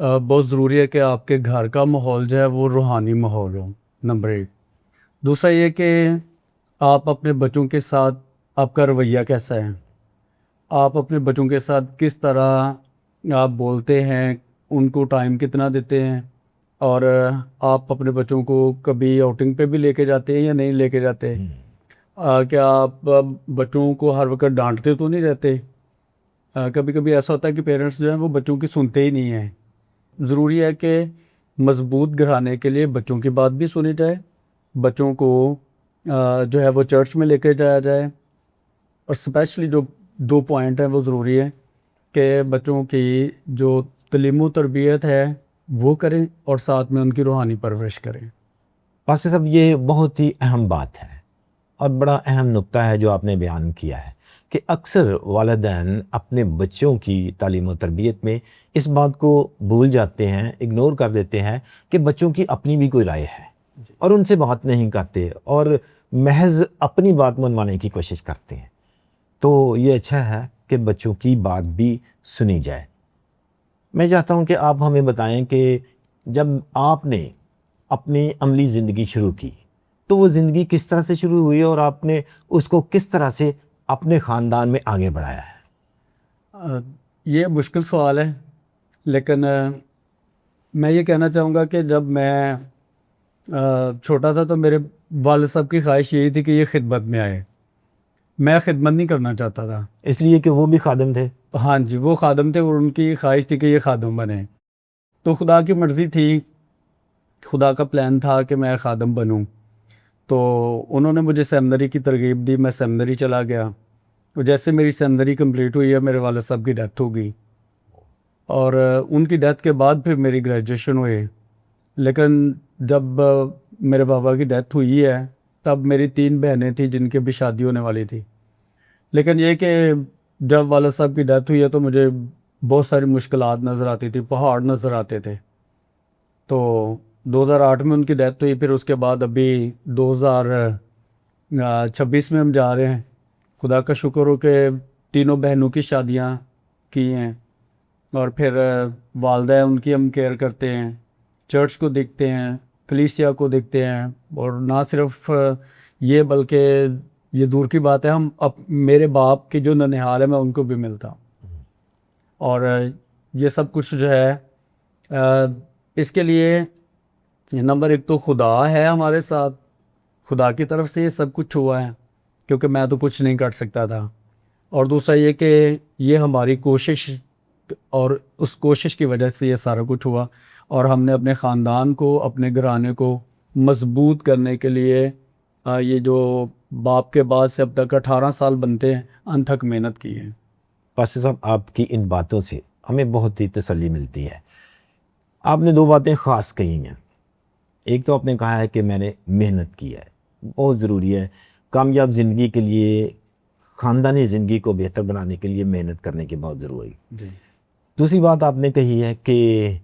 بہت ضروری ہے کہ آپ کے گھر کا ماحول جو ہے وہ روحانی ماحول ہو، نمبر ایک۔ دوسرا یہ کہ آپ اپنے بچوں کے ساتھ آپ کا رویہ کیسا ہے، آپ اپنے بچوں کے ساتھ کس طرح آپ بولتے ہیں، ان کو ٹائم کتنا دیتے ہیں، اور آپ اپنے بچوں کو کبھی آؤٹنگ پہ بھی لے کے جاتے ہیں یا نہیں لے کے جاتے؟ کیا آپ بچوں کو ہر وقت ڈانٹتے تو نہیں رہتے؟ کبھی کبھی ایسا ہوتا ہے کہ پیرنٹس جو ہیں وہ بچوں کی سنتے ہی نہیں ہیں۔ ضروری ہے کہ مضبوط گھرانے کے لیے بچوں کی بات بھی سنی جائے، بچوں کو جو ہے وہ چرچ میں لے کے جایا جائے، اور اسپیشلی جو 2 پوائنٹ ہیں وہ ضروری ہے کہ بچوں کی جو تعلیم و تربیت ہے وہ کریں اور ساتھ میں ان کی روحانی پرورش کریں۔ پاسٹر صاحب، یہ بہت ہی اہم بات ہے اور بڑا اہم نقطہ ہے جو آپ نے بیان کیا ہے کہ اکثر والدین اپنے بچوں کی تعلیم و تربیت میں اس بات کو بھول جاتے ہیں، اگنور کر دیتے ہیں کہ بچوں کی اپنی بھی کوئی رائے ہے، اور ان سے بات نہیں کرتے اور محض اپنی بات منوانے کی کوشش کرتے ہیں۔ تو یہ اچھا ہے کہ بچوں کی بات بھی سنی جائے۔ میں چاہتا ہوں کہ آپ ہمیں بتائیں کہ جب آپ نے اپنی عملی زندگی شروع کی تو وہ زندگی کس طرح سے شروع ہوئی اور آپ نے اس کو کس طرح سے اپنے خاندان میں آگے بڑھایا ہے؟ یہ مشکل سوال ہے، لیکن میں یہ کہنا چاہوں گا کہ جب میں چھوٹا تھا تو میرے والد صاحب کی خواہش یہی تھی کہ یہ خدمت میں آئے۔ میں خدمت نہیں کرنا چاہتا تھا، اس لیے کہ وہ بھی خادم تھے۔ ہاں جی، وہ خادم تھے اور ان کی خواہش تھی کہ یہ خادم بنے، تو خدا کی مرضی تھی، خدا کا پلان تھا کہ میں خادم بنوں۔ تو انہوں نے مجھے سیمنری کی ترغیب دی، میں سیمنری چلا گیا، اور جیسے میری سیمنری کمپلیٹ ہوئی ہے میرے والد صاحب کی ڈیتھ ہو گئی، اور ان کی ڈیتھ کے بعد پھر میری گریجویشن ہوئی۔ لیکن جب میرے بابا کی ڈیتھ ہوئی ہے تب میری 3 بہنیں تھیں جن کی بھی شادی ہونے والی تھی، لیکن یہ کہ جب والد صاحب کی ڈیتھ ہوئی ہے تو مجھے بہت ساری مشکلات نظر آتی تھی، پہاڑ نظر آتے تھے۔ تو 2008 میں ان کی ڈیتھ ہوئی، پھر اس کے بعد ابھی 2026 میں ہم جا رہے ہیں۔ خدا کا شکر ہو کہ تینوں بہنوں کی شادیاں کی ہیں، اور پھر والدہ ان کی ہم کیئر کرتے ہیں، چرچ کو دیکھتے ہیں، کلیسیا کو دیکھتے ہیں، اور نہ صرف یہ بلکہ یہ دور کی بات ہے، ہم میرے باپ کی جو ننیحال ہے میں ان کو بھی ملتا ہوں، اور یہ سب کچھ جو ہے اس کے لیے نمبر 1 تو خدا ہے ہمارے ساتھ، خدا کی طرف سے یہ سب کچھ ہوا ہے، کیونکہ میں تو کچھ نہیں کر سکتا تھا، اور دوسرا یہ کہ یہ ہماری کوشش، اور اس کوشش کی وجہ سے یہ سارا کچھ ہوا، اور ہم نے اپنے خاندان کو، اپنے گھرانے کو مضبوط کرنے کے لیے یہ جو باپ کے بعد سے اب تک 18 سال بنتے ہیں ان تک محنت کی ہے۔ پاسٹر صاحب، آپ کی ان باتوں سے ہمیں بہت ہی تسلی ملتی ہے۔ آپ نے 2 باتیں خاص کہی ہیں۔ ایک تو آپ نے کہا ہے کہ میں نے محنت کی ہے، بہت ضروری ہے کامیاب زندگی کے لیے، خاندانی زندگی کو بہتر بنانے کے لیے محنت کرنے کی بہت ضروری ہے۔ جی۔ دوسری بات آپ نے کہی ہے کہ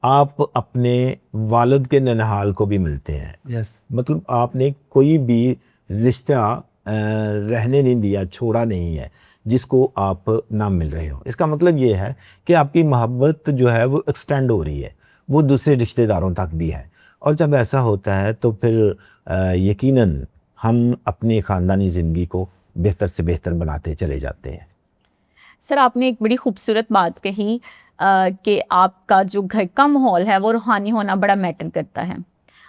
آپ اپنے والد کے ننحال کو بھی ملتے ہیں، یس، مطلب آپ نے کوئی بھی رشتہ رہنے نہیں دیا، چھوڑا نہیں ہے جس کو آپ نہ مل رہے ہو۔ اس کا مطلب یہ ہے کہ آپ کی محبت جو ہے وہ ایکسٹینڈ ہو رہی ہے، وہ دوسرے رشتہ داروں تک بھی ہے، اور جب ایسا ہوتا ہے تو پھر یقیناً ہم اپنی خاندانی زندگی کو بہتر سے بہتر بناتے چلے جاتے ہیں۔ سر، آپ نے ایک بڑی خوبصورت بات کہی کہ آپ کا جو گھر کا ماحول ہے وہ روحانی ہونا بڑا میٹر کرتا ہے۔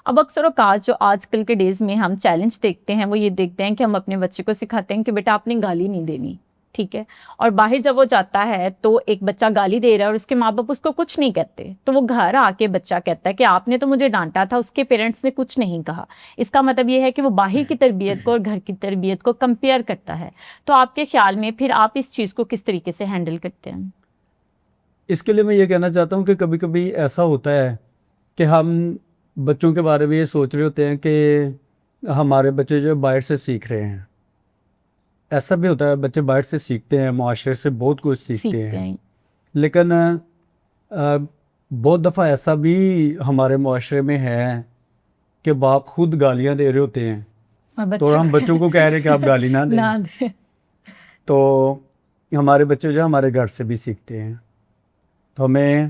اب اکثر اوقات جو آج کل کے ڈیز میں ہم چیلنج دیکھتے ہیں وہ یہ دیکھتے ہیں کہ ہم اپنے بچے کو سکھاتے ہیں کہ بیٹا آپ نے گالی نہیں دینی، ٹھیک ہے، اور باہر جب وہ جاتا ہے تو ایک بچہ گالی دے رہا ہے اور اس کے ماں باپ اس کو کچھ نہیں کہتے، تو وہ گھر آ کے بچہ کہتا ہے کہ آپ نے تو مجھے ڈانٹا تھا، اس کے پیرنٹس نے کچھ نہیں کہا۔ اس کا مطلب یہ ہے کہ وہ باہر کی تربیت کو اور گھر کی تربیت کو کمپیئر کرتا ہے۔ تو آپ کے خیال میں پھر آپ اس چیز کو کس طریقے سے ہینڈل کرتے ہیں؟ اس کے لیے میں یہ کہنا چاہتا ہوں کہ کبھی کبھی ایسا ہوتا ہے کہ ہم بچوں کے بارے میں یہ سوچ رہے ہوتے ہیں کہ ہمارے بچے جو باہر سے سیکھ رہے ہیں۔ ایسا بھی ہوتا ہے، بچے باہر سے سیکھتے ہیں، معاشرے سے بہت کچھ سیکھتے ہیں، لیکن بہت دفعہ ایسا بھی ہمارے معاشرے میں ہے کہ باپ خود گالیاں دے رہے ہوتے ہیں تو ہم بچوں کو کہہ رہے ہیں کہ آپ گالی نہ دیں۔ تو ہمارے بچے جو ہمارے گھر سے بھی سیکھتے ہیں، تو ہمیں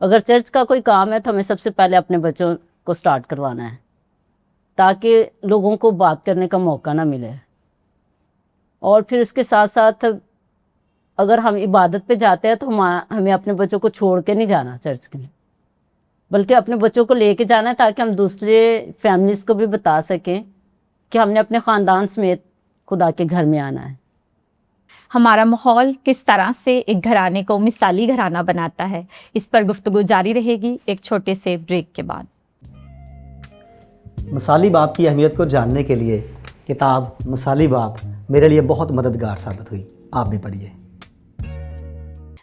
اگر چرچ کا کوئی کام ہے تو ہمیں سب سے پہلے اپنے بچوں کو سٹارٹ کروانا ہے تاکہ لوگوں کو بات کرنے کا موقع نہ ملے. اور پھر اس کے ساتھ ساتھ اگر ہم عبادت پہ جاتے ہیں تو ہمیں اپنے بچوں کو چھوڑ کے نہیں جانا چرچ کے لیے، بلکہ اپنے بچوں کو لے کے جانا ہے تاکہ ہم دوسرے فیملیز کو بھی بتا سکیں کہ ہم نے اپنے خاندان سمیت خدا کے گھر میں آنا ہے. ہمارا ماحول کس طرح سے ایک گھرانے کو مثالی گھرانہ بناتا ہے، اس پر گفتگو جاری رہے گی ایک چھوٹے سے بریک کے بعد. مثالی باپ کی اہمیت کو جاننے کے لیے کتاب مثالی باپ میرے لیے بہت مددگار ثابت ہوئی. آپ بھی پڑھیے.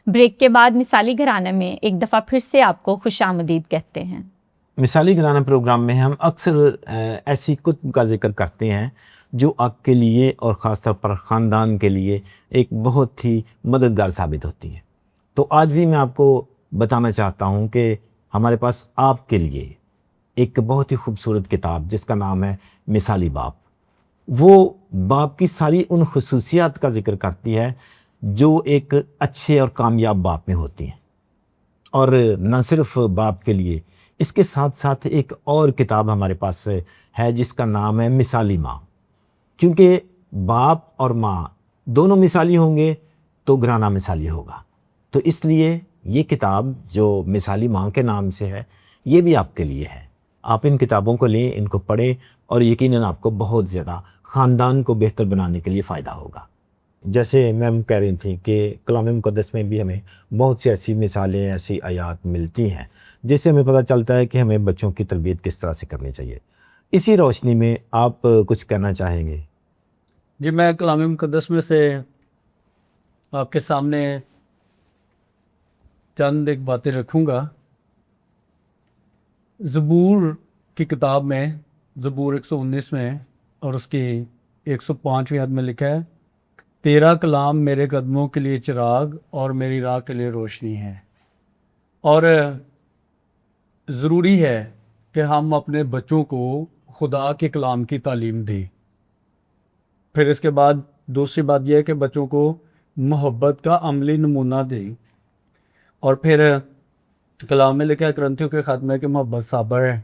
بریک کے بعد مثالی گھرانہ میں ایک دفعہ پھر سے آپ کو خوش آمدید کہتے ہیں. مثالی گھرانہ پروگرام میں ہم اکثر ایسی کتب کا ذکر کرتے ہیں جو آپ کے لیے اور خاص طور پر خاندان کے لیے ایک بہت ہی مددگار ثابت ہوتی ہیں. تو آج بھی میں آپ کو بتانا چاہتا ہوں کہ ہمارے پاس آپ کے لیے ایک بہت ہی خوبصورت کتاب جس کا نام ہے مثالی باپ. وہ باپ کی ساری ان خصوصیات کا ذکر کرتی ہے جو ایک اچھے اور کامیاب باپ میں ہوتی ہیں. اور نہ صرف باپ کے لیے، اس کے ساتھ ساتھ ایک اور کتاب ہمارے پاس ہے جس کا نام ہے مثالی ماں. کیونکہ باپ اور ماں دونوں مثالی ہوں گے تو گھرانہ مثالی ہوگا. تو اس لیے یہ کتاب جو مثالی ماں کے نام سے ہے یہ بھی آپ کے لیے ہے. آپ ان کتابوں کو لیں، ان کو پڑھیں اور یقیناً آپ کو بہت زیادہ خاندان کو بہتر بنانے کے لیے فائدہ ہوگا. جیسے میم کہہ رہی تھیں کہ کلام مقدس میں بھی ہمیں بہت سی ایسی مثالیں، ایسی آیات ملتی ہیں جس سے ہمیں پتہ چلتا ہے کہ ہمیں بچوں کی تربیت کس طرح سے کرنی چاہیے. اسی روشنی میں آپ کچھ کہنا چاہیں گے؟ جی، میں کلام مقدس میں سے آپ کے سامنے چند ایک باتیں رکھوں گا. زبور کی کتاب میں، زبور 119 میں اور اس کی 105ویں آیت میں لکھا ہے، تیرا کلام میرے قدموں کے لیے چراغ اور میری راہ کے لیے روشنی ہے. اور ضروری ہے کہ ہم اپنے بچوں کو خدا کے کلام کی تعلیم دیں. پھر اس کے بعد دوسری بات یہ ہے کہ بچوں کو محبت کا عملی نمونہ دیں. اور پھر کلام میں لکھا ہے کرنتھیوں کے خط میں کہ محبت صابر ہے،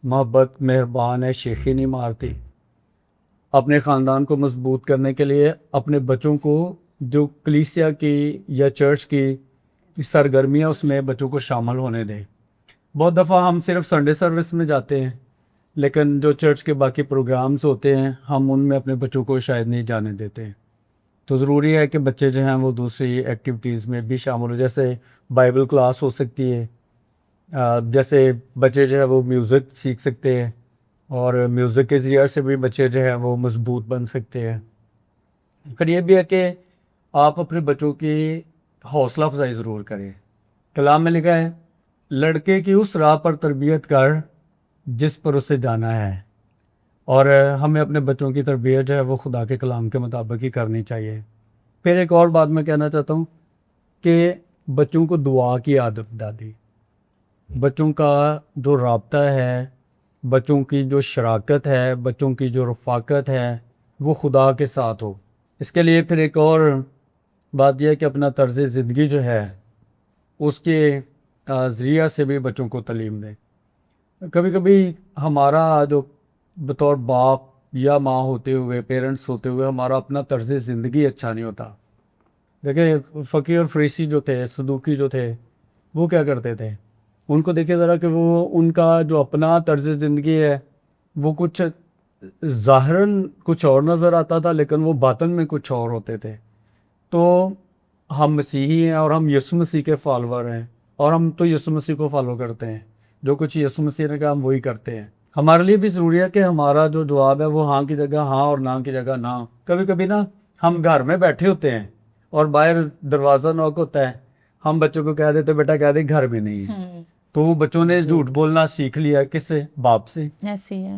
محبت مہربان ہے، شیخی نہیں مارتی. اپنے خاندان کو مضبوط کرنے کے لیے اپنے بچوں کو جو کلیسیا کی یا چرچ کی سرگرمیاں اس میں بچوں کو شامل ہونے دیں. بہت دفعہ ہم صرف سنڈے سروس میں جاتے ہیں لیکن جو چرچ کے باقی پروگرامز ہوتے ہیں ہم ان میں اپنے بچوں کو شاید نہیں جانے دیتے. تو ضروری ہے کہ بچے جو ہیں وہ دوسری ایکٹیویٹیز میں بھی شامل ہو، جیسے بائبل کلاس ہو سکتی ہے، جیسے بچے جو ہے وہ میوزک سیکھ سکتے ہیں اور میوزک کے ذریعے سے بھی بچے جو ہیں وہ مضبوط بن سکتے ہیں. پھر یہ بھی ہے کہ آپ اپنے بچوں کی حوصلہ افزائی ضرور کریں. کلام میں لکھا ہے، لڑکے کی اس راہ پر تربیت کر جس پر اسے جانا ہے. اور ہمیں اپنے بچوں کی تربیت جو ہے وہ خدا کے کلام کے مطابق ہی کرنی چاہیے. پھر ایک اور بات میں کہنا چاہتا ہوں کہ بچوں کو دعا کی عادت ڈالی. بچوں کا جو رابطہ ہے، بچوں کی جو شراکت ہے، بچوں کی جو رفاقت ہے وہ خدا کے ساتھ ہو. اس کے لیے پھر ایک اور بات یہ ہے کہ اپنا طرز زندگی جو ہے اس کے ذریعہ سے بھی بچوں کو تعلیم دیں. کبھی کبھی ہمارا جو بطور باپ یا ماں ہوتے ہوئے، پیرنٹس ہوتے ہوئے، ہمارا اپنا طرز زندگی اچھا نہیں ہوتا. دیکھیں فقیر اور فریسی جو تھے، صدوقی جو تھے، وہ کیا کرتے تھے؟ ان کو دیکھیں ذرا کہ وہ ان کا جو اپنا طرز زندگی ہے وہ کچھ ظاہراً کچھ اور نظر آتا تھا لیکن وہ باطن میں کچھ اور ہوتے تھے. تو ہم مسیحی ہیں اور ہم یسوع مسیح کے فالوور ہیں اور ہم تو یسوع مسیح کو فالو کرتے ہیں. جو کچھ یسوع مسیح نے کہا ہم وہی کرتے ہیں. ہمارے لیے بھی ضروری ہے کہ ہمارا جو جواب ہے وہ ہاں کی جگہ ہاں اور نہ کی جگہ نہ. کبھی کبھی نا ہم گھر میں بیٹھے ہوتے ہیں اور باہر دروازہ نوک ہوتا ہے، ہم بچوں کو کہہ دیتے بیٹا کہہ دے گھر میں نہیں ہے. تو وہ بچوں نے جھوٹ بولنا سیکھ لیا کس سے؟ باپ سے. ایسی ہے.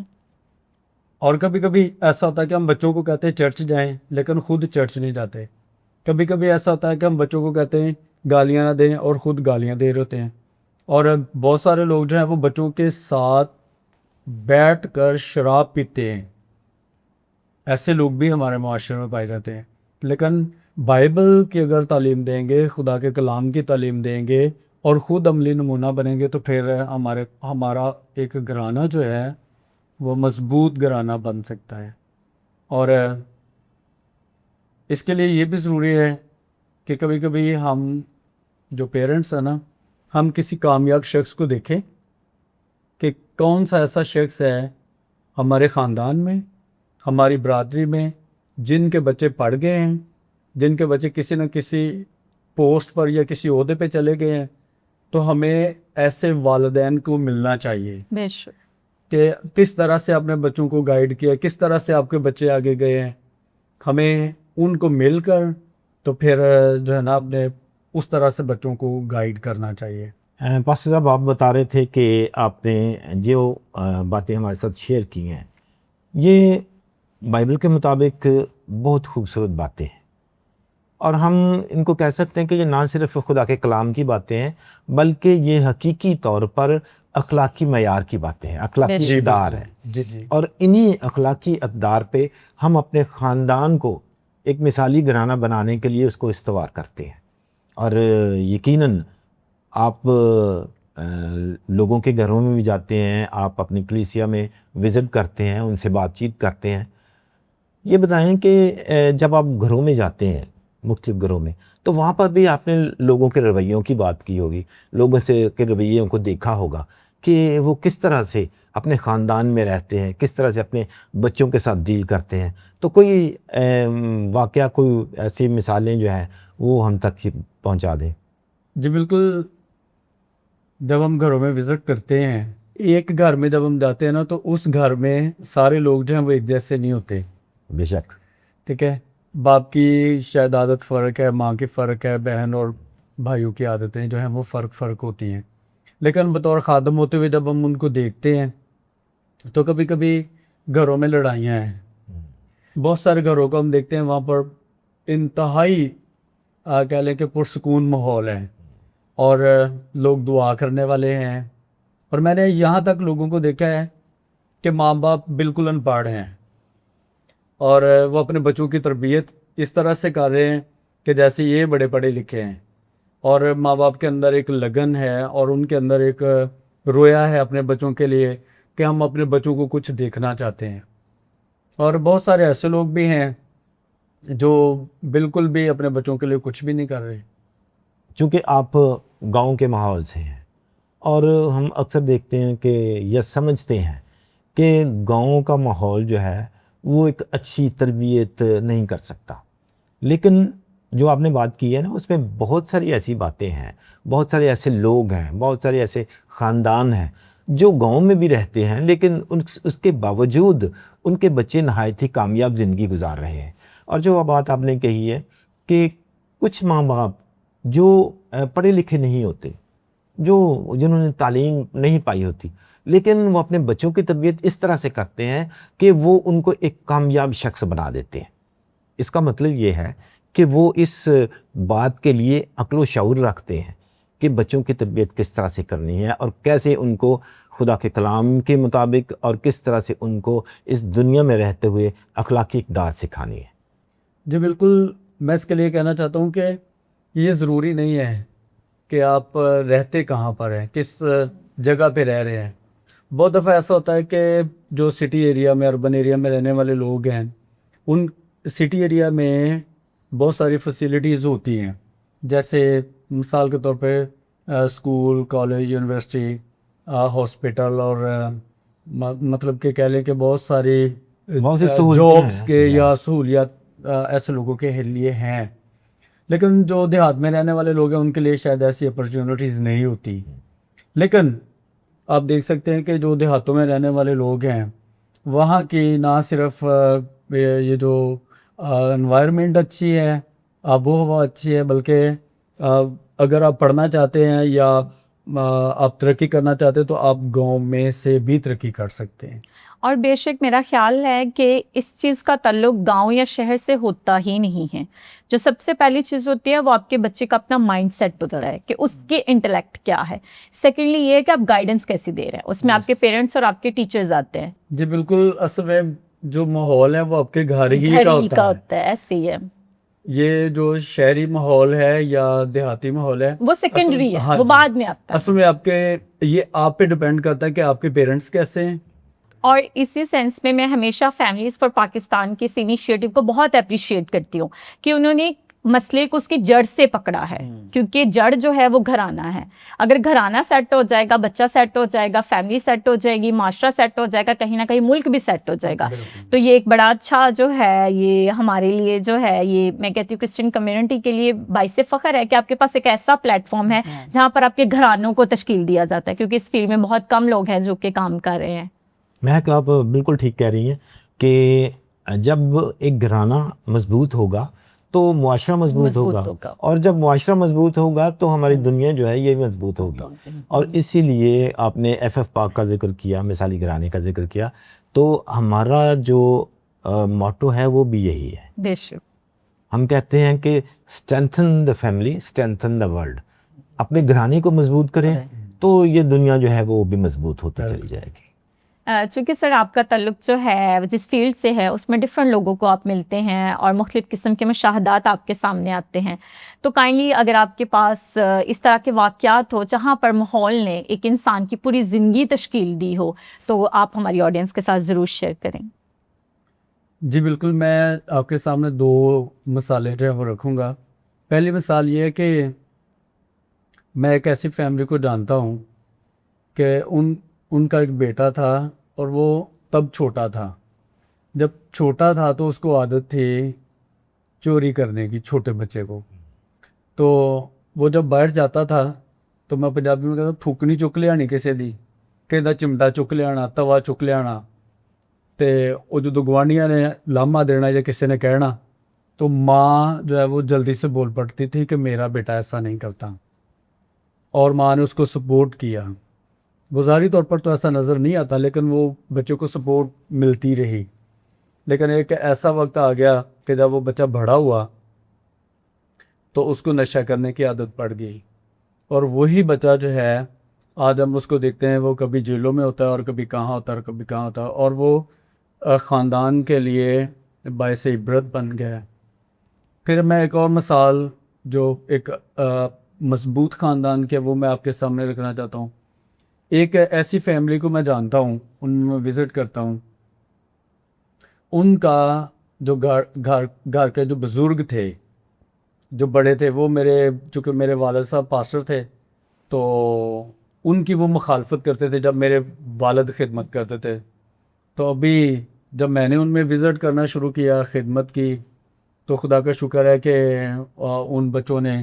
اور کبھی کبھی ایسا ہوتا ہے کہ ہم بچوں کو کہتے ہیں چرچ جائیں لیکن خود چرچ نہیں جاتے. کبھی کبھی ایسا ہوتا ہے کہ ہم بچوں کو کہتے ہیں گالیاں نہ دیں اور خود گالیاں دے رہے ہوتے ہیں. اور بہت سارے لوگ جو ہیں وہ بچوں کے ساتھ بیٹھ کر شراب پیتے ہیں. ایسے لوگ بھی ہمارے معاشرے میں پائے جاتے ہیں. لیکن بائبل کی اگر تعلیم دیں گے، خدا کے کلام کی تعلیم دیں گے اور خود عملی نمونہ بنیں گے تو پھر ہمارا ایک گھرانہ جو ہے وہ مضبوط گھرانہ بن سکتا ہے. اور اس کے لیے یہ بھی ضروری ہے کہ کبھی کبھی ہم جو پیرنٹس ہیں نا، ہم کسی کامیاب شخص کو دیکھیں کہ کون سا ایسا شخص ہے ہمارے خاندان میں، ہماری برادری میں، جن کے بچے پڑھ گئے ہیں، جن کے بچے کسی نہ کسی پوسٹ پر یا کسی عہدے پہ چلے گئے ہیں. تو ہمیں ایسے والدین کو ملنا چاہیے بے شک. کہ کس طرح سے اپنے بچوں کو گائیڈ کیا، کس طرح سے آپ کے بچے آگے گئے ہیں. ہمیں ان کو مل کر تو پھر جو ہے نا اپنے اس طرح سے بچوں کو گائیڈ کرنا چاہیے. پاسٹر صاحب، آپ بتا رہے تھے کہ آپ نے جو باتیں ہمارے ساتھ شیئر کی ہیں یہ بائبل کے مطابق بہت خوبصورت باتیں ہیں، اور ہم ان کو کہہ سکتے ہیں کہ یہ نہ صرف خدا کے کلام کی باتیں ہیں بلکہ یہ حقیقی طور پر اخلاقی معیار کی باتیں ہیں، اخلاقی اقدار ہیں. جی جی. اور انہی اخلاقی اقدار پہ ہم اپنے خاندان کو ایک مثالی گھرانہ بنانے کے لیے اس کو استوار کرتے ہیں. اور یقیناً آپ لوگوں کے گھروں میں بھی جاتے ہیں، آپ اپنی کلیسیا میں وزٹ کرتے ہیں، ان سے بات چیت کرتے ہیں. یہ بتائیں کہ جب آپ گھروں میں جاتے ہیں، مختلف گھروں میں، تو وہاں پر بھی آپ نے لوگوں کے رویوں کی بات کی ہوگی، لوگوں سے کے رویوں کو دیکھا ہوگا کہ وہ کس طرح سے اپنے خاندان میں رہتے ہیں، کس طرح سے اپنے بچوں کے ساتھ ڈیل کرتے ہیں. تو کوئی واقعہ، کوئی ایسی مثالیں جو ہیں وہ ہم تک پہنچا دیں. جی بالکل. جب ہم گھروں میں وزٹ کرتے ہیں، ایک گھر میں جب ہم جاتے ہیں نا تو اس گھر میں سارے لوگ جو ہیں وہ ایک جیسے نہیں ہوتے. بے شک. ٹھیک ہے. باپ کی شاید عادت فرق ہے، ماں کی فرق ہے، بہن اور بھائیوں کی عادتیں جو ہیں وہ فرق ہوتی ہیں. لیکن بطور خادم ہوتے ہوئے جب ہم ان کو دیکھتے ہیں تو کبھی کبھی گھروں میں لڑائیاں ہیں. بہت سارے گھروں کو ہم دیکھتے ہیں وہاں پر انتہائی کہہ لیں کہ پرسکون ماحول ہے، اور لوگ دعا کرنے والے ہیں. اور میں نے یہاں تک لوگوں کو دیکھا ہے کہ ماں باپ بالکل ان پڑھ ہیں اور وہ اپنے بچوں کی تربیت اس طرح سے کر رہے ہیں کہ جیسے یہ بڑے پڑھے لکھے ہیں، اور ماں باپ کے اندر ایک لگن ہے اور ان کے اندر ایک رویا ہے اپنے بچوں کے لیے کہ ہم اپنے بچوں کو کچھ دیکھنا چاہتے ہیں. اور بہت سارے ایسے لوگ بھی ہیں جو بالکل بھی اپنے بچوں کے لیے کچھ بھی نہیں کر رہے. چونکہ آپ گاؤں کے ماحول سے ہیں، اور ہم اکثر دیکھتے ہیں کہ یا سمجھتے ہیں کہ گاؤں کا ماحول جو ہے وہ ایک اچھی تربیت نہیں کر سکتا. لیکن جو آپ نے بات کی ہے نا، اس میں بہت ساری ایسی باتیں ہیں، بہت سارے ایسے لوگ ہیں، بہت سارے ایسے خاندان ہیں جو گاؤں میں بھی رہتے ہیں، لیکن اس کے باوجود ان کے بچے نہایت ہی کامیاب زندگی گزار رہے ہیں. اور جو بات آپ نے کہی ہے کہ کچھ ماں باپ جو پڑھے لکھے نہیں ہوتے، جنہوں نے تعلیم نہیں پائی ہوتی، لیکن وہ اپنے بچوں کی تربیت اس طرح سے کرتے ہیں کہ وہ ان کو ایک کامیاب شخص بنا دیتے ہیں. اس کا مطلب یہ ہے کہ وہ اس بات کے لیے عقل و شعور رکھتے ہیں کہ بچوں کی تربیت کس طرح سے کرنی ہے اور کیسے ان کو خدا کے کلام کے مطابق اور کس طرح سے ان کو اس دنیا میں رہتے ہوئے اخلاقی اقدار سکھانی ہے. جی بالکل. میں اس کے لیے کہنا چاہتا ہوں کہ یہ ضروری نہیں ہے کہ آپ رہتے کہاں پر ہیں، کس جگہ پہ رہ رہے ہیں. بہت دفعہ ایسا ہوتا ہے کہ جو سٹی ایریا میں، اربن ایریا میں رہنے والے لوگ ہیں، ان سٹی ایریا میں بہت ساری فیسیلیٹیز ہوتی ہیں، جیسے مثال کے طور پہ اسکول، کالج، یونیورسٹی، ہاسپٹل، اور مطلب کہ کہہ لیں کہ بہت ساری جابس کے یا سہولیات ایسے لوگوں کے لیے ہیں. لیکن جو دیہات میں رہنے والے لوگ ہیں ان کے لیے شاید ایسی اپرچونیٹیز نہیں ہوتی. لیکن آپ دیکھ سکتے ہیں کہ جو دیہاتوں میں رہنے والے لوگ ہیں وہاں کی نہ صرف یہ جو انوائرمنٹ اچھی ہے، آب و ہوا اچھی ہے، بلکہ اگر آپ پڑھنا چاہتے ہیں یا آپ ترقی کرنا چاہتے ہیں تو آپ گاؤں میں سے بھی ترقی کر سکتے ہیں. اور بے شک میرا خیال ہے کہ اس چیز کا تعلق گاؤں یا شہر سے ہوتا ہی نہیں ہے. جو سب سے پہلی چیز ہوتی ہے وہ آپ کے بچے کا اپنا مائنڈ سیٹ ہوتا ہے کہ اس کے انٹلیکٹ کیا ہے. سیکنڈلی یہ ہے کہ آپ گائیڈنس کیسی دے رہے ہیں، اس میں آپ کے پیرنٹس اور آپ کے ٹیچرز آتے ہیں. جی بالکل. اصل میں جو ماحول ہے وہ آپ کے گھر ہی کا ہوتا ہے. ایسے ہی ہے. یہ جو شہری ماحول ہے یا دیہاتی ماحول ہے وہ سیکنڈری ہے، ہاں وہ جی، بعد میں آتا ہے. اصل میں آپ کے یہ آپ پہ ڈپینڈ کرتا ہے کہ آپ کے پیرنٹس کیسے ہیں. اور اسی سینس میں ہمیشہ فیملیز فار پاکستان کے اس انیشیٹو کو بہت اپریشیٹ کرتی ہوں کہ انہوں نے مسئلے کو اس کی جڑ سے پکڑا ہے، کیونکہ جڑ جو ہے وہ گھرانہ ہے. اگر گھرانہ سیٹ ہو جائے گا، بچہ سیٹ ہو جائے گا، فیملی سیٹ ہو جائے گی، معاشرہ سیٹ ہو جائے گا، کہیں نہ کہیں ملک بھی سیٹ ہو جائے گا. تو یہ ایک بڑا اچھا جو ہے یہ ہمارے لیے جو ہے یہ میں کہتی ہوں کرسچن کمیونٹی کے لیے باعث فخر ہے کہ آپ کے پاس ایک ایسا پلیٹ فارم ہے جہاں پر آپ کے گھرانوں کو تشکیل دیا جاتا ہے، کیونکہ اس فیلڈ میں بہت کم لوگ ہیں جو کہ کام کر رہے ہیں. مہک آپ بالکل ٹھیک کہہ رہی ہیں کہ جب ایک گھرانہ مضبوط ہوگا تو معاشرہ مضبوط ہوگا، اور جب معاشرہ مضبوط ہوگا تو ہماری دنیا جو ہے یہ بھی مضبوط ہوگی. اور اسی لیے آپ نے ایف پاک کا ذکر کیا، مثالی گھرانے کا ذکر کیا، تو ہمارا جو موٹو ہے وہ بھی یہی ہے. بے شک. ہم کہتے ہیں کہ strengthen the family strengthen the world. اپنے گھرانے کو مضبوط کریں تو یہ دنیا جو ہے وہ بھی مضبوط ہوتی چلی جائے گی. چونکہ سر آپ کا تعلق جو ہے جس فیلڈ سے ہے اس میں ڈفرینٹ لوگوں کو آپ ملتے ہیں اور مختلف قسم کے مشاہدات آپ کے سامنے آتے ہیں، تو کائنڈلی اگر آپ کے پاس اس طرح کے واقعات ہو جہاں پر ماحول نے ایک انسان کی پوری زندگی تشکیل دی ہو تو آپ ہماری آڈینس کے ساتھ ضرور شیئر کریں. جی بالکل، میں آپ کے سامنے 2 مثالیں جو ہے وہ رکھوں گا. پہلی مثال یہ ہے کہ میں ایک ایسی فیملی کو جانتا ہوں کہ ان کا ایک بیٹا تھا اور وہ تب چھوٹا تھا. جب چھوٹا تھا تو اس کو عادت تھی چوری کرنے کی چھوٹے بچے کو. تو وہ جب بیٹھ جاتا تھا تو میں پنجابی میں کہتا تھوکنی چک لے آنی کسے دی، کہ چمٹا چک لے آنا، توا چک لے آنا. تے وہ جو گوانڈیاں نے لامہ دینا یا کسی نے کہنا تو ماں جو ہے وہ جلدی سے بول پڑتی تھی کہ میرا بیٹا ایسا نہیں کرتا، اور ماں نے اس کو سپورٹ کیا. وہ ظاہری طور پر تو ایسا نظر نہیں آتا لیکن وہ بچے کو سپورٹ ملتی رہی. لیکن ایک ایسا وقت آ گیا کہ جب وہ بچہ بڑا ہوا تو اس کو نشہ کرنے کی عادت پڑ گئی. اور وہی بچہ جو ہے آج ہم اس کو دیکھتے ہیں وہ کبھی جیلوں میں ہوتا ہے اور کبھی کہاں ہوتا ہے اور کبھی کہاں ہوتا ہے، اور وہ خاندان کے لیے باعث عبرت بن گیا ہے. پھر میں ایک اور مثال جو ایک مضبوط خاندان کے وہ میں آپ کے سامنے رکھنا چاہتا ہوں. ایک ایسی فیملی کو میں جانتا ہوں، ان میں وزٹ کرتا ہوں. ان کا جو گھر کے جو بزرگ تھے، جو بڑے تھے، وہ چونکہ میرے والد صاحب پاسٹر تھے تو ان کی وہ مخالفت کرتے تھے جب میرے والد خدمت کرتے تھے. تو ابھی جب میں نے ان میں وزٹ کرنا شروع کیا، خدمت کی، تو خدا کا شکر ہے کہ ان بچوں نے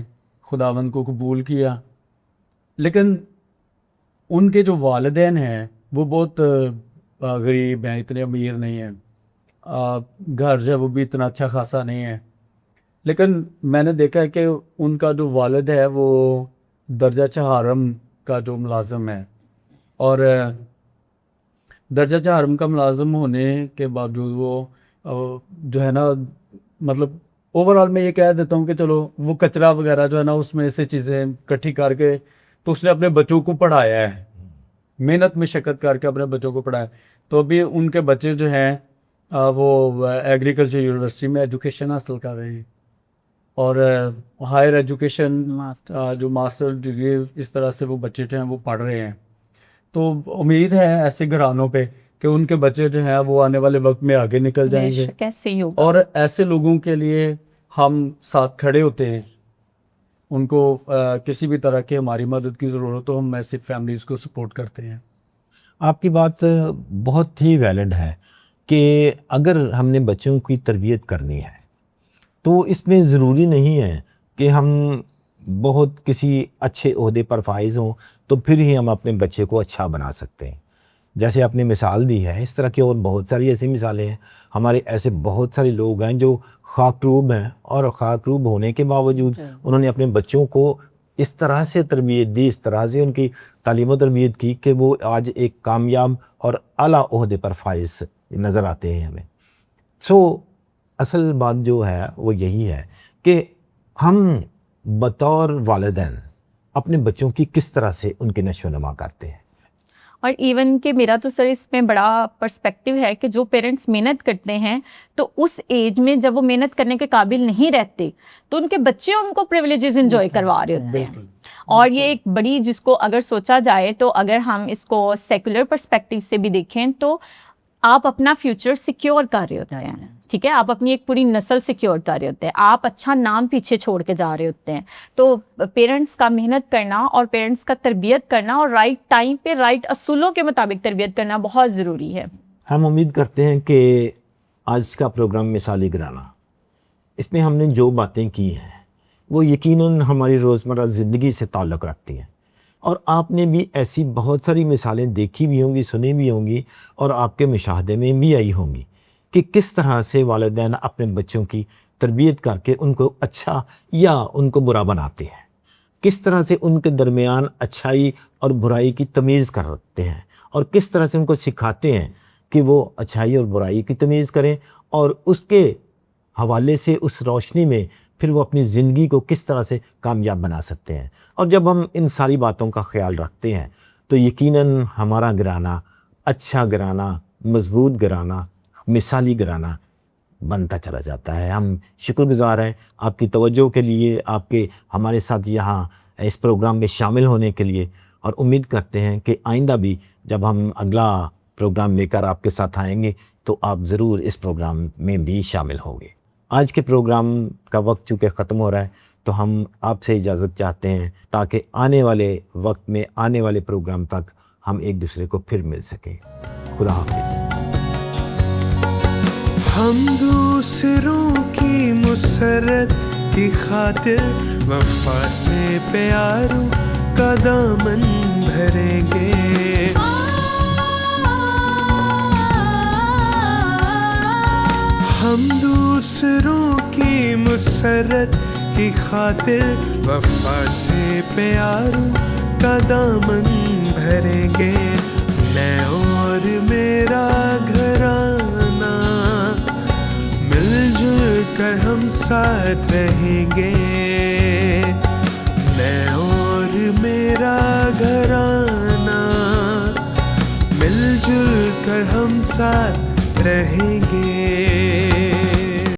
خداوند کو قبول کیا. لیکن ان کے جو والدین ہیں وہ بہت غریب ہیں، اتنے امیر نہیں ہیں، گھر جو ہے وہ بھی اتنا اچھا خاصا نہیں ہے. لیکن میں نے دیکھا ہے کہ ان کا جو والد ہے وہ درجہ چہارم کا جو ملازم ہے، اور درجہ چہارم کا ملازم ہونے کے باوجود وہ جو ہے نا، مطلب اوور آل میں یہ کہہ دیتا ہوں کہ چلو وہ کچرا وغیرہ جو ہے نا اس میں سے چیزیں اکٹھی کر کے تو اس نے اپنے بچوں کو پڑھایا ہے، محنت مشقت کر کے اپنے بچوں کو پڑھایا. تو ابھی ان کے بچے جو ہیں وہ ایگریکلچر یونیورسٹی میں ایجوکیشن حاصل کر رہے ہیں، اور ہائر ایجوکیشن جو ماسٹر ڈگری اس طرح سے وہ بچے جو ہیں وہ پڑھ رہے ہیں. تو امید ہے ایسے گھرانوں پہ کہ ان کے بچے جو ہیں وہ آنے والے وقت میں آگے نکل جائیں گے، کیسے ہی ہوگا. اور ایسے لوگوں کے لیے ہم ساتھ کھڑے ہوتے ہیں. ان کو کسی بھی طرح کی ہماری مدد کی ضرورت ہو، ہم ایسی فیملیز کو سپورٹ کرتے ہیں. آپ کی بات بہت ہی ویلڈ ہے کہ اگر ہم نے بچوں کی تربیت کرنی ہے تو اس میں ضروری نہیں ہے کہ ہم بہت کسی اچھے عہدے پر فائز ہوں تو پھر ہی ہم اپنے بچے کو اچھا بنا سکتے ہیں. جیسے آپ نے مثال دی ہے، اس طرح کی اور بہت ساری ایسی مثالیں ہیں. ہمارے ایسے بہت سارے لوگ ہیں جو خاکروب ہیں، اور خاکروب ہونے کے باوجود انہوں نے اپنے بچوں کو اس طرح سے تربیت دی، اس طرح سے ان کی تعلیم و تربیت کی کہ وہ آج ایک کامیاب اور اعلیٰ عہدے پر فائز نظر آتے ہیں ہمیں. اصل بات جو ہے وہ یہی ہے کہ ہم بطور والدین اپنے بچوں کی کس طرح سے ان کی نشو و نما کرتے ہیں. اور ایون کہ میرا تو سر اس میں بڑا پرسپیکٹیو ہے کہ جو پیرنٹس محنت کرتے ہیں تو اس ایج میں جب وہ محنت کرنے کے قابل نہیں رہتے تو ان کے بچے ان کو پریویلیجز انجوائے کروا رہے ہوتے ہیں. اور یہ ایک بڑی, جس کو اگر سوچا جائے تو اگر ہم اس کو سیکولر پرسپیکٹیو سے بھی دیکھیں تو آپ اپنا فیوچر سیکیور کر رہے ہوتے ہیں, ٹھیک ہے, آپ اپنی ایک پوری نسل سیکیور کر رہے ہوتے ہیں, آپ اچھا نام پیچھے چھوڑ کے جا رہے ہوتے ہیں. تو پیرنٹس کا محنت کرنا اور پیرنٹس کا تربیت کرنا اور رائٹ ٹائم پہ رائٹ اصولوں کے مطابق تربیت کرنا بہت ضروری ہے. ہم امید کرتے ہیں کہ آج کا پروگرام مثالی گرانا, اس میں ہم نے جو باتیں کی ہیں وہ یقیناً ہماری روزمرہ زندگی سے تعلق رکھتی ہیں, اور آپ نے بھی ایسی بہت ساری مثالیں دیکھی بھی ہوں گی, سنی بھی ہوں گی, اور آپ کے مشاہدے میں بھی آئی ہوں گی کہ کس طرح سے والدین اپنے بچوں کی تربیت کر کے ان کو اچھا یا ان کو برا بناتے ہیں, کس طرح سے ان کے درمیان اچھائی اور برائی کی تمیز کرتے ہیں, اور کس طرح سے ان کو سکھاتے ہیں کہ وہ اچھائی اور برائی کی تمیز کریں, اور اس کے حوالے سے اس روشنی میں پھر وہ اپنی زندگی کو کس طرح سے کامیاب بنا سکتے ہیں. اور جب ہم ان ساری باتوں کا خیال رکھتے ہیں تو یقیناً ہمارا گھرانہ اچھا گھرانہ, مضبوط گھرانہ, مثالی گھرانہ بنتا چلا جاتا ہے. ہم شکر گزار ہیں آپ کی توجہ کے لیے, آپ کے ہمارے ساتھ یہاں اس پروگرام میں شامل ہونے کے لیے, اور امید کرتے ہیں کہ آئندہ بھی جب ہم اگلا پروگرام لے کر آپ کے ساتھ آئیں گے تو آپ ضرور اس پروگرام میں بھی شامل ہوں گے. آج کے پروگرام کا وقت چونکہ ختم ہو رہا ہے تو ہم آپ سے اجازت چاہتے ہیں تاکہ آنے والے وقت میں آنے والے پروگرام تک ہم ایک دوسرے کو پھر مل سکیں. خدا حافظ. ہم دوسروں کی مسرت کی خاطر وفا سے پیاروں کا دامن بھریں گے. ہم دوسروں کی مسرت کی خاطر وفا سے پیاروں کا دامن بھریں گے. میں اور میرا گھرانہ مل جل کر ہم ساتھ رہیں گے. میں اور میرا گھرانہ مل جل کر ہم ساتھ رہیں گے.